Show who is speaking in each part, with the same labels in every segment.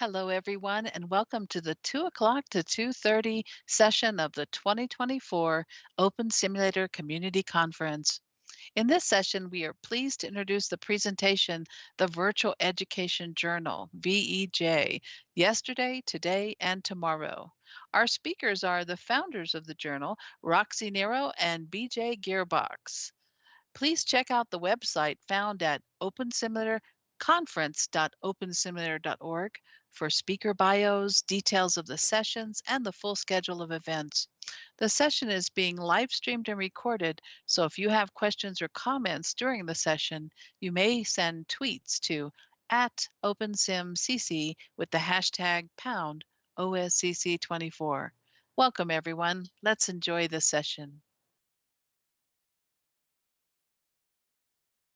Speaker 1: Hello, everyone, and welcome to the 2 o'clock to 2:30 session of the 2024 Open Simulator Community Conference. In this session, we are pleased to introduce the presentation, the Virtual Education Journal, VEJ, yesterday, today, and tomorrow. Our speakers are the founders of the journal, Roxie, Neiro, and BJ Gearbox. Please check out the website found at conference.opensimulator.org for speaker bios, details of the sessions, and the full schedule of events. The session is being live streamed and recorded, so if you have questions or comments during the session, you may send tweets to @OpenSimCC with the hashtag pound OSCC24. Welcome, everyone. Let's enjoy the session.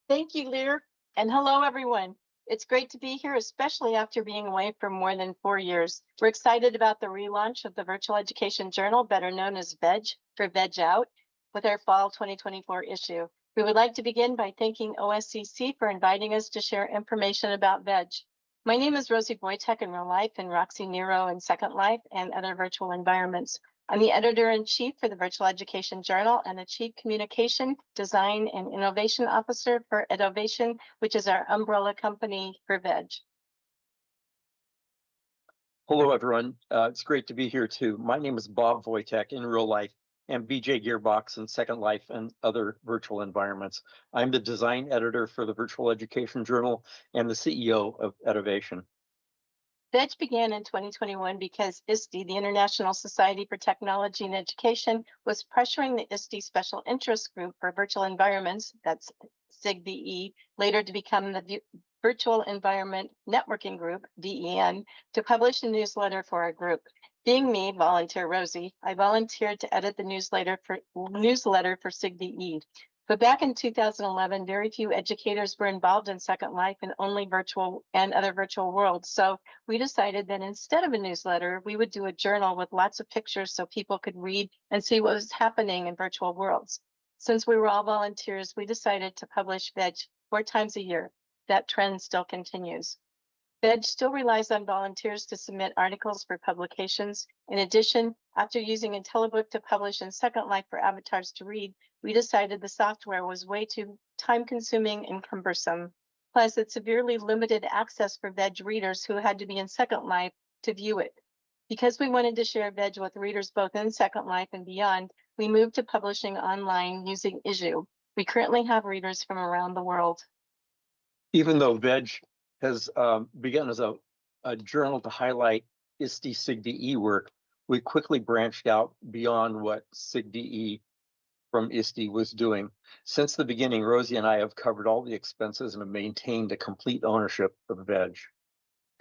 Speaker 2: Thank you, Lear, and hello, everyone. It's great to be here, especially after being away for more than 4 years. We're excited about the relaunch of the Virtual Education Journal, better known as VEJ for VEJ Out, with our fall 2024 issue. We would like to begin by thanking OSCC for inviting us to share information about VEJ. My name is Rosie Vojtek in real life and Roxie, Neiro in Second Life and other virtual environments. I'm the editor-in-chief for the Virtual Education Journal and the Chief Communication, Design, and Innovation Officer for Edovation, which is our umbrella company for VEJ.
Speaker 3: Hello, everyone. It's great to be here too. My name is Bob Vojtek in real life and BJ Gearbox in Second Life and other virtual environments. I'm the design editor for the Virtual Education Journal and the CEO of Edovation.
Speaker 2: VEJ began in 2021 because ISTE, the International Society for Technology and Education, was pressuring the ISTE Special Interest Group for Virtual Environments, that's SIGVE, later to become the Virtual Environment Networking Group, VEN, to publish a newsletter for our group. Being me, volunteer Rosie, I volunteered to edit the newsletter for SIGVE. But back in 2011, very few educators were involved in Second Life and only virtual and other virtual worlds. So we decided that instead of a newsletter, we would do a journal with lots of pictures so people could read and see what was happening in virtual worlds. Since we were all volunteers, we decided to publish VEJ 4 times a year. That trend still continues. VEJ still relies on volunteers to submit articles for publications. In addition, after using IntelliBook to publish in Second Life for avatars to read, we decided the software was way too time-consuming and cumbersome. Plus, it severely limited access for VEJ readers who had to be in Second Life to view it. Because we wanted to share VEJ with readers both in Second Life and beyond, we moved to publishing online using Iju. We currently have readers from around the world.
Speaker 3: Even though VEJ has begun as a journal to highlight ISTE SIGDE work, we quickly branched out beyond what SIGDE from ISTE was doing. Since the beginning, Rosie and I have covered all the expenses and have maintained a complete ownership of VEJ.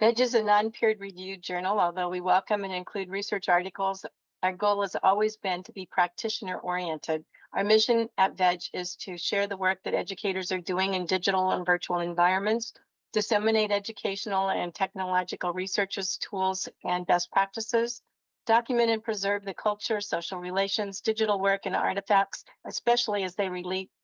Speaker 2: VEJ is a non-peer reviewed journal. Although we welcome and include research articles, our goal has always been to be practitioner oriented. Our mission at VEJ is to share the work that educators are doing in digital and virtual environments, disseminate educational and technological researches, tools, and best practices, document and preserve the culture, social relations, digital work, and artifacts, especially as they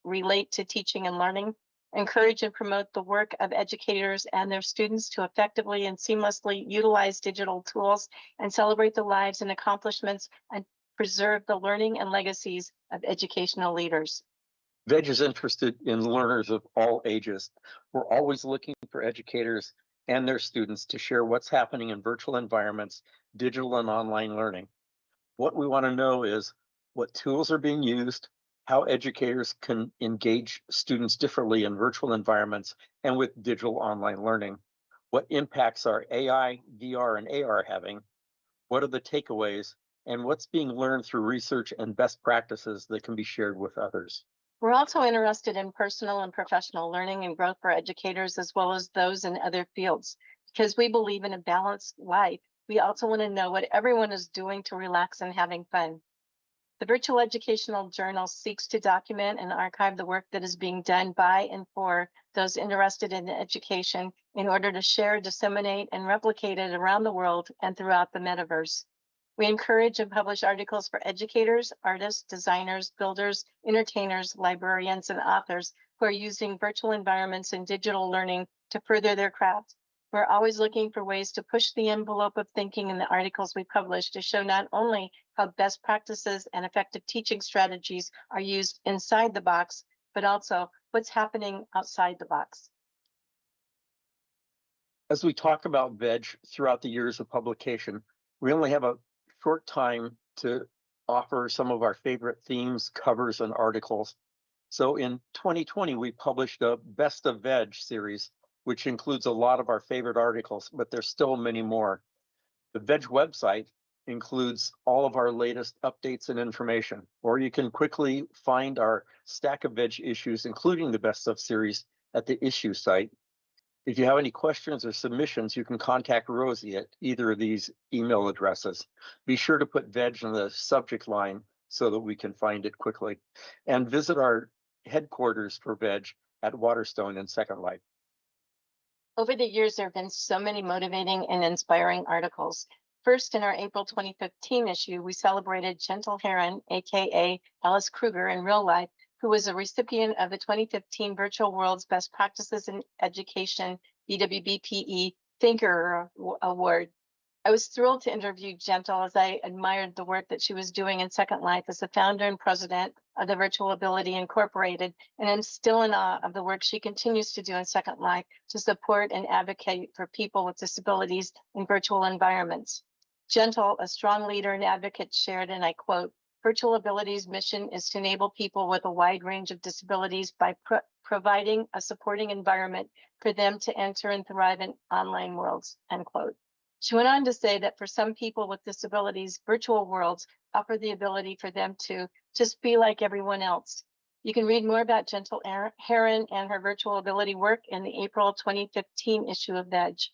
Speaker 2: relate to teaching and learning, encourage and promote the work of educators and their students to effectively and seamlessly utilize digital tools and celebrate the lives and accomplishments and preserve the learning and legacies of educational leaders.
Speaker 3: VEJ is interested in learners of all ages. We're always looking for educators and their students to share what's happening in virtual environments, digital and online learning. What we want to know is what tools are being used, how educators can engage students differently in virtual environments and with digital online learning. What impacts are AI, VR, and AR having? What are the takeaways? And what's being learned through research and best practices that can be shared with others?
Speaker 2: We're also interested in personal and professional learning and growth for educators, as well as those in other fields. Because we believe in a balanced life, we also want to know what everyone is doing to relax and having fun. The Virtual Educational Journal seeks to document and archive the work that is being done by and for those interested in education in order to share, disseminate, and replicate it around the world and throughout the metaverse. We encourage and publish articles for educators, artists, designers, builders, entertainers, librarians, and authors who are using virtual environments and digital learning to further their craft. We're always looking for ways to push the envelope of thinking in the articles we publish to show not only how best practices and effective teaching strategies are used inside the box, but also what's happening outside the box.
Speaker 3: As we talk about VEJ throughout the years of publication, we only have a short time to offer some of our favorite themes, covers, and articles. So in 2020, we published a Best of VEJ series, which includes a lot of our favorite articles, but there's still many more. The VEJ website includes all of our latest updates and information, or you can quickly find our stack of VEJ issues, including the Best of series, at the issue site. If you have any questions or submissions, you can contact Rosie at either of these email addresses. Be sure to put VEJ in the subject line so that we can find it quickly. And visit our headquarters for VEJ at Waterstone in Second Life.
Speaker 2: Over the years, there have been so many motivating and inspiring articles. First, in our April 2015 issue, we celebrated Gentle Heron, aka Alice Kruger, in real life, who was a recipient of the 2015 Virtual World's Best Practices in Education BWBPE Thinker Award. I was thrilled to interview Gentle as I admired the work that she was doing in Second Life as the founder and president of the Virtual Ability Incorporated, and I'm still in awe of the work she continues to do in Second Life to support and advocate for people with disabilities in virtual environments. Gentle, a strong leader and advocate, shared, and I quote, "Virtual Ability's mission is to enable people with a wide range of disabilities by providing a supporting environment for them to enter and thrive in online worlds," end quote. She went on to say that for some people with disabilities, virtual worlds offer the ability for them to just be like everyone else. You can read more about Gentle Heron and her virtual ability work in the April 2015 issue of VEJ.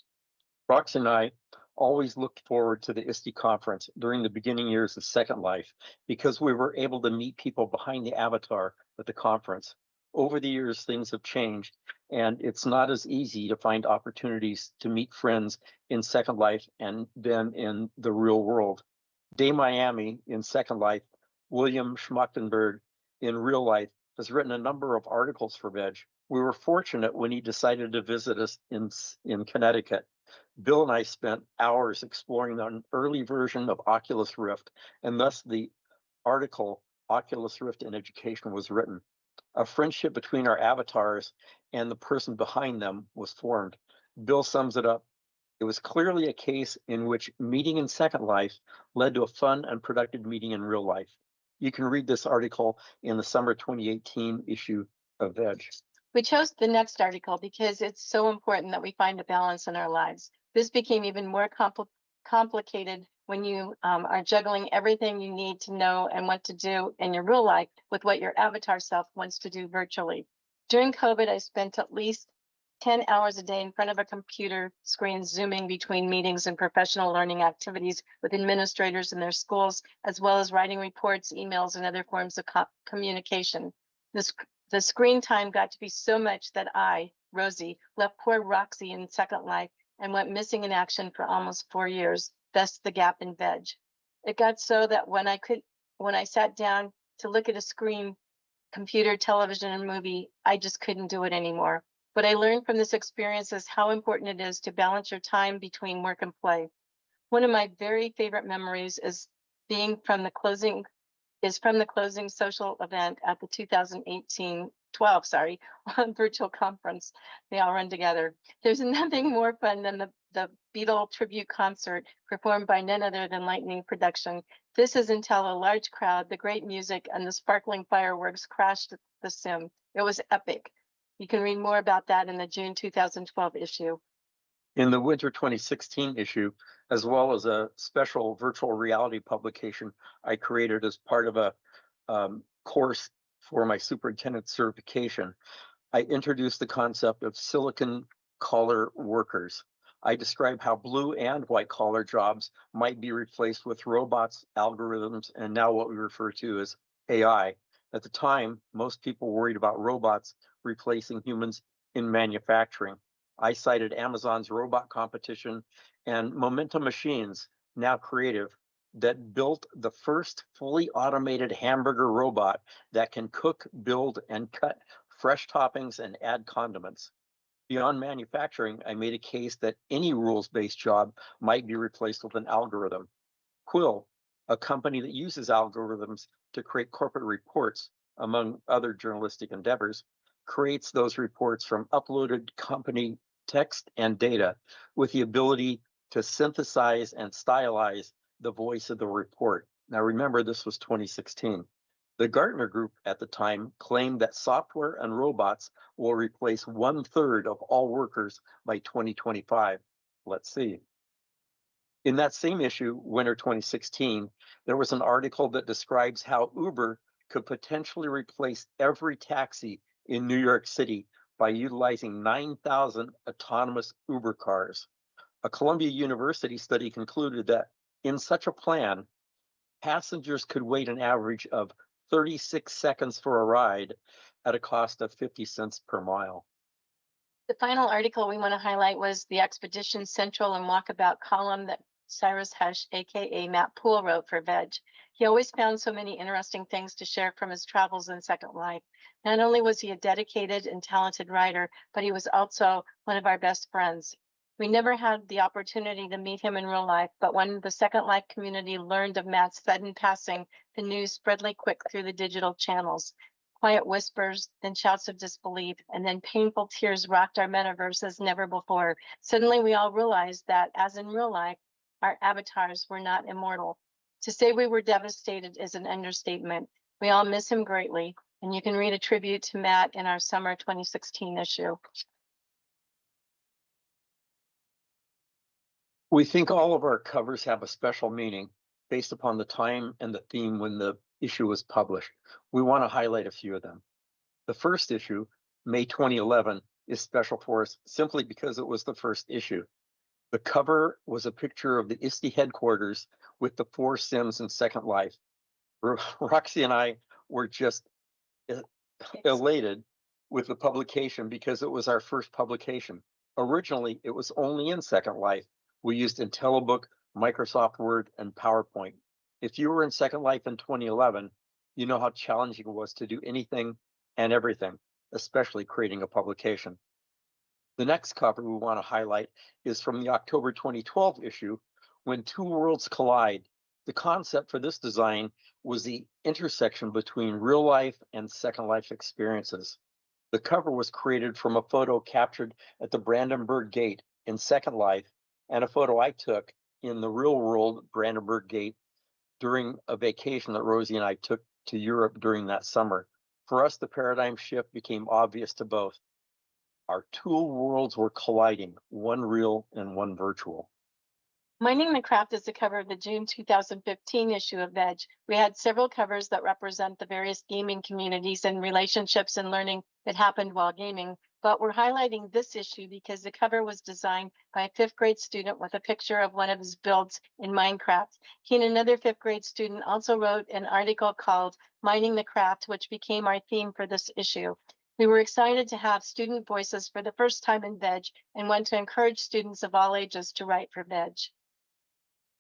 Speaker 3: Roxie and I always looked forward to the ISTE conference during the beginning years of Second Life because we were able to meet people behind the avatar at the conference. Over the years, things have changed, and it's not as easy to find opportunities to meet friends in Second Life and then in the real world. Day Miami in Second Life, William Schmachtenberg in real life has written a number of articles for VEJ. We were fortunate when he decided to visit us in Connecticut. Bill and I spent hours exploring an early version of Oculus Rift, and thus the article Oculus Rift in Education was written. A friendship between our avatars and the person behind them was formed. Bill sums it up. It was clearly a case in which meeting in Second Life led to a fun and productive meeting in real life. You can read this article in the summer 2018 issue of VEJ.
Speaker 2: We chose the next article because it's so important that we find a balance in our lives. This became even more complicated when you are juggling everything you need to know and want to do in your real life with what your avatar self wants to do virtually. During COVID, I spent at least 10 hours a day in front of a computer screen, Zooming between meetings and professional learning activities with administrators in their schools, as well as writing reports, emails, and other forms of communication. The screen time got to be so much that I, Rosie, left poor Roxie in Second Life and went missing in action for almost 4 years. Thus the gap in VEJ. It got so that when I sat down to look at a screen, computer, television, and movie, I just couldn't do it anymore. What I learned from this experience is how important it is to balance your time between work and play. One of my very favorite memories is from the closing social event at the 2012 virtual conference. They all run together. There's nothing more fun than the Beatle tribute concert performed by none other than Lightning Production. This is until a large crowd, the great music, and the sparkling fireworks crashed the sim. It was epic. You can read more about that in the June 2012 issue.
Speaker 3: In the winter 2016 issue, as well as a special virtual reality publication I created as part of a course for my superintendent certification, I introduced the concept of silicon collar workers. I describe how blue and white collar jobs might be replaced with robots, algorithms, and now what we refer to as AI. At the time, most people worried about robots replacing humans in manufacturing. I cited Amazon's robot competition and Momentum Machines, now creative, that built the first fully automated hamburger robot that can cook, build, and cut fresh toppings and add condiments. Beyond manufacturing, I made a case that any rules-based job might be replaced with an algorithm. Quill, a company that uses algorithms to create corporate reports, among other journalistic endeavors, creates those reports from uploaded company text and data with the ability to synthesize and stylize the voice of the report. Now remember, this was 2016. The Gartner Group at the time claimed that software and robots will replace 1/3 of all workers by 2025. Let's see. In that same issue, winter 2016, there was an article that describes how Uber could potentially replace every taxi in New York City by utilizing 9,000 autonomous Uber cars. A Columbia University study concluded that in such a plan, passengers could wait an average of 36 seconds for a ride at a cost of 50 cents per mile.
Speaker 2: The final article we want to highlight was the Expedition Central and Walkabout column that Cyrus Hush, aka Matt Poole, wrote for VEJ. He always found so many interesting things to share from his travels in Second Life. Not only was he a dedicated and talented writer, but he was also one of our best friends. We never had the opportunity to meet him in real life, but when the Second Life community learned of Matt's sudden passing, the news spread like quick through the digital channels. Quiet whispers, then shouts of disbelief, and then painful tears rocked our metaverse as never before. Suddenly, we all realized that, as in real life, our avatars were not immortal. To say we were devastated is an understatement. We all miss him greatly, and you can read a tribute to Matt in our summer 2016 issue.
Speaker 3: We think all of our covers have a special meaning based upon the time and the theme when the issue was published. We want to highlight a few of them. The first issue, May 2011, is special for us simply because it was the first issue. The cover was a picture of the ISTE headquarters with the 4 Sims in Second Life. Roxie and I were just elated with the publication because it was our first publication. Originally, it was only in Second Life. We used IntelliBook, Microsoft Word, and PowerPoint. If you were in Second Life in 2011, you know how challenging it was to do anything and everything, especially creating a publication. The next cover we want to highlight is from the October 2012 issue, When Two Worlds Collide. The concept for this design was the intersection between real life and Second Life experiences. The cover was created from a photo captured at the Brandenburg Gate in Second Life and a photo I took in the real world Brandenburg Gate during a vacation that Rosie and I took to Europe during that summer. For us, the paradigm shift became obvious to both. Our two worlds were colliding, one real and one virtual.
Speaker 2: Mining the Craft is the cover of the June 2015 issue of VEJ. We had several covers that represent the various gaming communities and relationships and learning that happened while gaming, but we're highlighting this issue because the cover was designed by a 5th grade student with a picture of one of his builds in Minecraft. He and another 5th grade student also wrote an article called Mining the Craft, which became our theme for this issue. We were excited to have student voices for the first time in VEJ and want to encourage students of all ages to write for VEJ.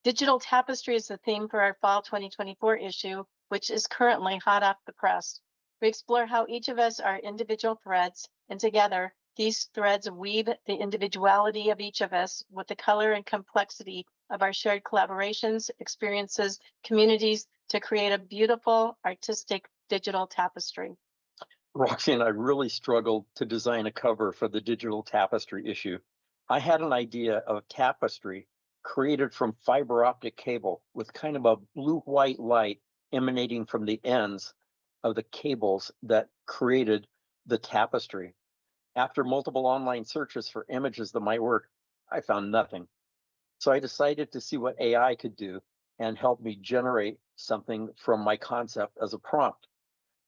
Speaker 2: Digital tapestry is the theme for our fall 2024 issue, which is currently hot off the press. We explore how each of us are individual threads, and together, these threads weave the individuality of each of us with the color and complexity of our shared collaborations, experiences, communities to create a beautiful, artistic digital tapestry.
Speaker 3: Roxie and I really struggled to design a cover for the digital tapestry issue. I had an idea of tapestry created from fiber optic cable with kind of a blue-white light emanating from the ends of the cables that created the tapestry. After multiple online searches for images that might work, I found nothing. So I decided to see what AI could do and help me generate something from my concept as a prompt.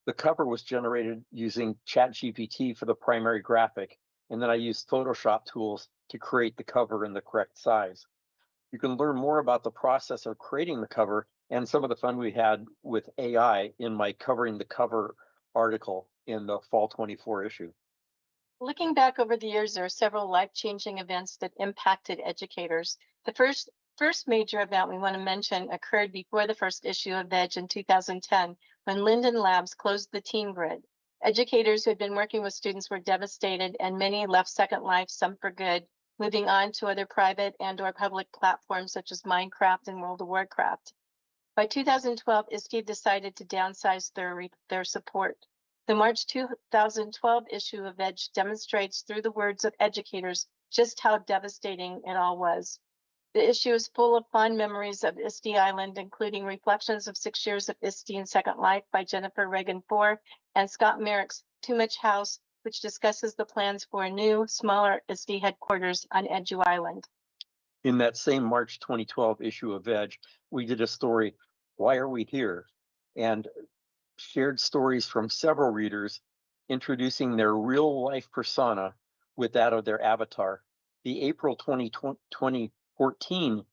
Speaker 3: The cover was generated using ChatGPT for the primary graphic, and then I used Photoshop tools to create the cover in the correct size. You can learn more about the process of creating the cover and some of the fun we had with AI in my Covering the Cover article in the fall 24 issue.
Speaker 2: Looking back over the years, there are several life-changing events that impacted educators. The first major event we want to mention occurred before the first issue of VEJ in 2010, when Linden Labs closed the Teen Grid. Educators who had been working with students were devastated, and many left Second Life, some for good, moving on to other private and/or public platforms such as Minecraft and World of Warcraft. By 2012, ISTE decided to downsize their support. The March 2012 issue of VEJ demonstrates through the words of educators just how devastating it all was. The issue is full of fond memories of ISTE Island, including reflections of 6 years of ISTE and Second Life by Jennifer Reagan IV and Scott Merrick's Too Much House, which discusses the plans for a new, smaller ISTE headquarters on Edu Island.
Speaker 3: In that same March 2012 issue of VEJ, we did a story, Why Are We Here? And shared stories from several readers introducing their real life persona with that of their avatar. The April 2014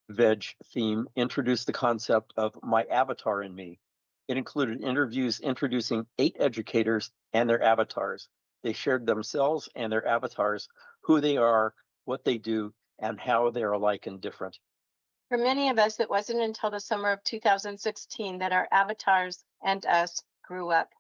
Speaker 3: VEJ theme introduced the concept of My Avatar and Me. It included interviews introducing 8 educators and their avatars. They shared themselves and their avatars, who they are, what they do, and how they're alike and different.
Speaker 2: For many of us, it wasn't until the summer of 2016 that our avatars and us grew up.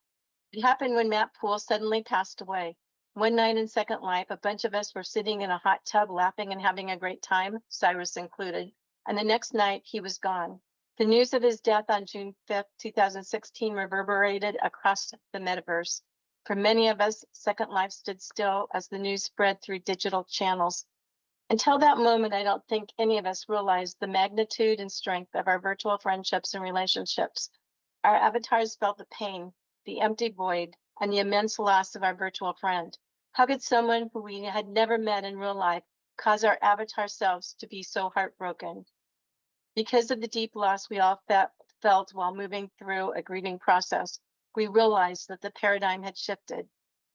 Speaker 2: It happened when Matt Poole suddenly passed away. One night in Second Life, a bunch of us were sitting in a hot tub laughing and having a great time, Cyrus included, and the next night he was gone. The news of his death on June 5th, 2016 reverberated across the metaverse. For many of us, Second Life stood still as the news spread through digital channels. Until that moment, I don't think any of us realized the magnitude and strength of our virtual friendships and relationships. Our avatars felt the pain, the empty void, and the immense loss of our virtual friend. How could someone who we had never met in real life cause our avatar selves to be so heartbroken? Because of the deep loss we all felt while moving through a grieving process, we realized that the paradigm had shifted.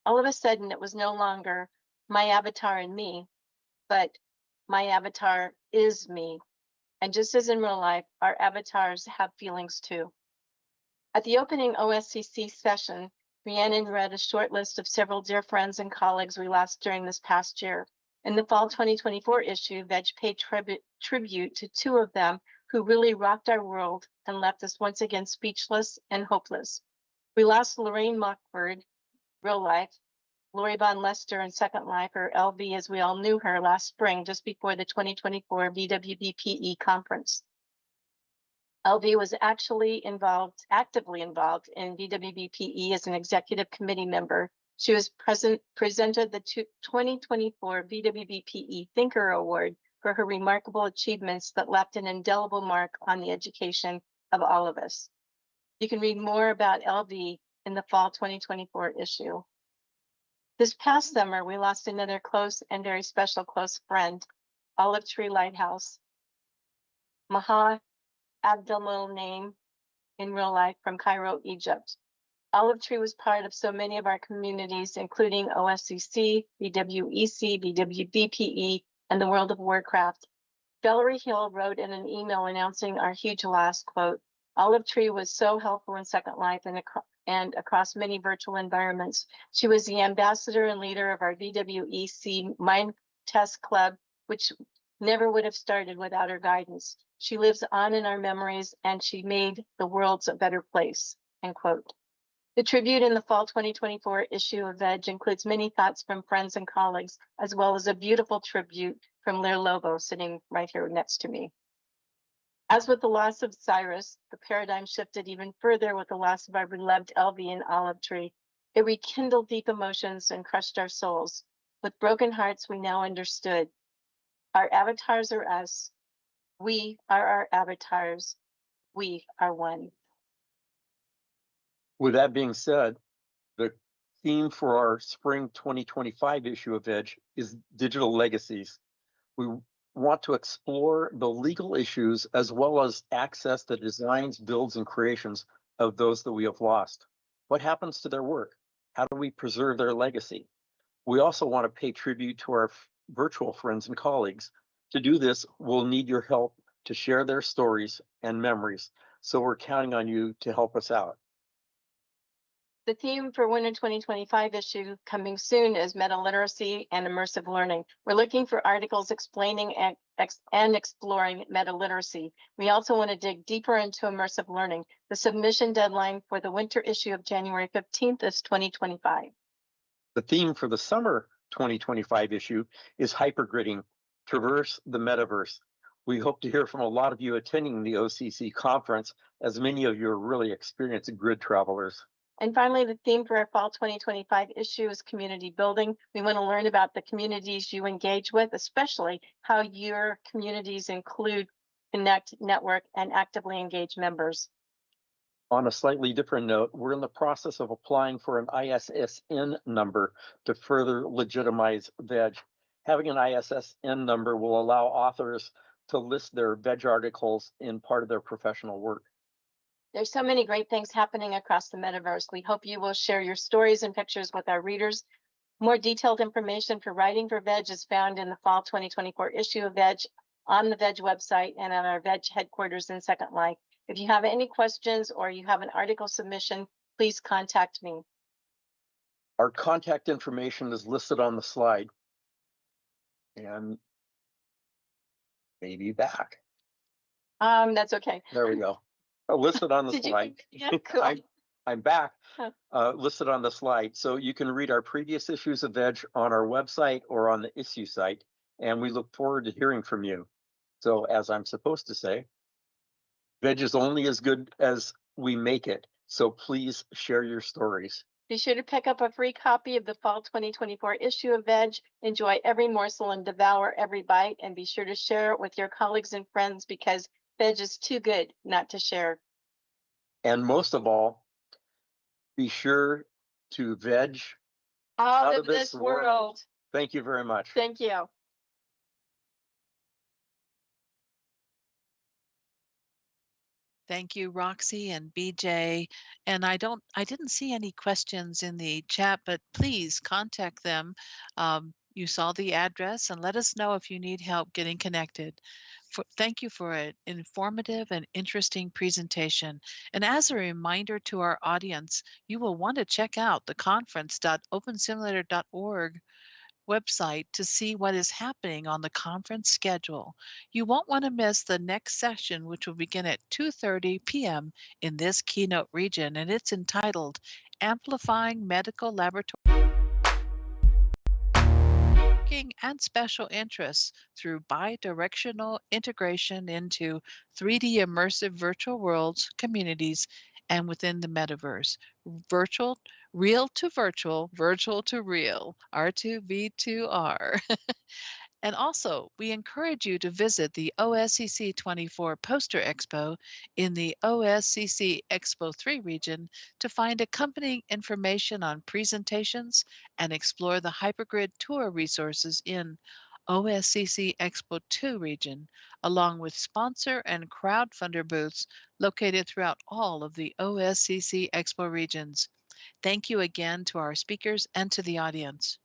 Speaker 2: All of a sudden, it was no longer my avatar and me, but my avatar is me. And just as in real life, our avatars have feelings too. At the opening OSCC session, Rhiannon read a short list of several dear friends and colleagues we lost during this past year. In the fall 2024 issue, VEJ paid tribute to 2 of them who really rocked our world and left us once again speechless and hopeless. We lost Lorraine Mockford, real life, Lori Von Lester in Second Life, or LV as we all knew her, last spring, just before the 2024 VWBPE conference. LV was actively involved in VWBPE as an executive committee member. She was presented the 2024 VWBPE Thinker Award for her remarkable achievements that left an indelible mark on the education of all of us. You can read more about LV in the fall 2024 issue. This past summer, we lost another close and very special close friend, Olive Tree Lighthouse. Maha Abdelmul name in real life from Cairo, Egypt. Olive Tree was part of so many of our communities, including OSCC, VWEC, VWBPE, and the World of Warcraft. Valerie Hill wrote in an email announcing our huge loss, quote, Olive Tree was so helpful in Second Life and across many virtual environments. She was the ambassador and leader of our VWEC Mind Test Club, which never would have started without her guidance. She lives on in our memories, and she made the world a better place, end quote. The tribute in the fall 2024 issue of VEJ includes many thoughts from friends and colleagues, as well as a beautiful tribute from Lear Lobo sitting right here next to me. As with the loss of Cyrus, the paradigm shifted even further with the loss of our beloved LV and Olive Tree. It rekindled deep emotions and crushed our souls. With broken hearts, we now understood. Our avatars are us. We are our avatars. We are one.
Speaker 3: With that being said, the theme for our spring 2025 issue of VEJ is digital legacies. We want to explore the legal issues as well as access the designs, builds, and creations of those that we have lost. What happens to their work? How do we preserve their legacy? We also want to pay tribute to our virtual friends and colleagues. To do this, we'll need your help to share their stories and memories, so we're counting on you to help us out.
Speaker 2: The theme for winter 2025 issue coming soon is meta literacy and immersive learning. We're looking for articles explaining and exploring meta literacy. We also want to dig deeper into immersive learning. The submission deadline for the winter issue of January 15th is 2025.
Speaker 3: The theme for the summer 2025 issue is hypergridding, traverse the metaverse. We hope to hear from a lot of you attending the OCC conference, as many of you are really experienced grid travelers.
Speaker 2: And finally, the theme for our fall 2025 issue is community building. We want to learn about the communities you engage with, especially how your communities include, connect, network, and actively engage members.
Speaker 3: On a slightly different note, we're in the process of applying for an ISSN number to further legitimize VEJ. Having an ISSN number will allow authors to list their VEJ articles in part of their professional work.
Speaker 2: There's so many great things happening across the metaverse. We hope you will share your stories and pictures with our readers. More detailed information for writing for VEJ is found in the fall 2024 issue of VEJ on the VEJ website and at our VEJ headquarters in Second Life. If you have any questions or you have an article submission, please contact me.
Speaker 3: Our contact information is listed on the slide. And maybe back.
Speaker 2: That's okay.
Speaker 3: There we go. Listed on the
Speaker 2: Did
Speaker 3: slide.
Speaker 2: Yeah, cool.
Speaker 3: I'm back.
Speaker 2: Huh.
Speaker 3: Listed on the slide. So you can read our previous issues of VEJ on our website or on the issue site. And we look forward to hearing from you. So as I'm supposed to say, VEJ is only as good as we make it. So please share your stories.
Speaker 2: Be sure to pick up a free copy of the fall 2024 issue of VEJ. Enjoy every morsel and devour every bite. And be sure to share it with your colleagues and friends because VEJ is too good not to share.
Speaker 3: And most of all, be sure to VEJ
Speaker 2: out of this world.
Speaker 3: Thank you very much.
Speaker 2: Thank you.
Speaker 1: Thank you, Roxie and BJ. And I didn't see any questions in the chat, but please contact them. You saw the address and let us know if you need help getting connected. Thank you for an informative and interesting presentation. And as a reminder to our audience, you will want to check out the conference.opensimulator.org website to see what is happening on the conference schedule. You won't want to miss the next session, which will begin at 2:30 p.m. in this keynote region, and it's entitled Amplifying Medical Laboratory and Special Interests Through Bidirectional Integration into 3D Immersive Virtual Worlds, Communities, and Within the Metaverse. Virtual, real to virtual, virtual to real, R2V2R. And also, we encourage you to visit the OSCC24 Poster Expo in the OSCC Expo 3 region to find accompanying information on presentations and explore the Hypergrid tour resources in OSCC Expo 2 region, along with sponsor and crowdfunder booths located throughout all of the OSCC Expo regions. Thank you again to our speakers and to the audience.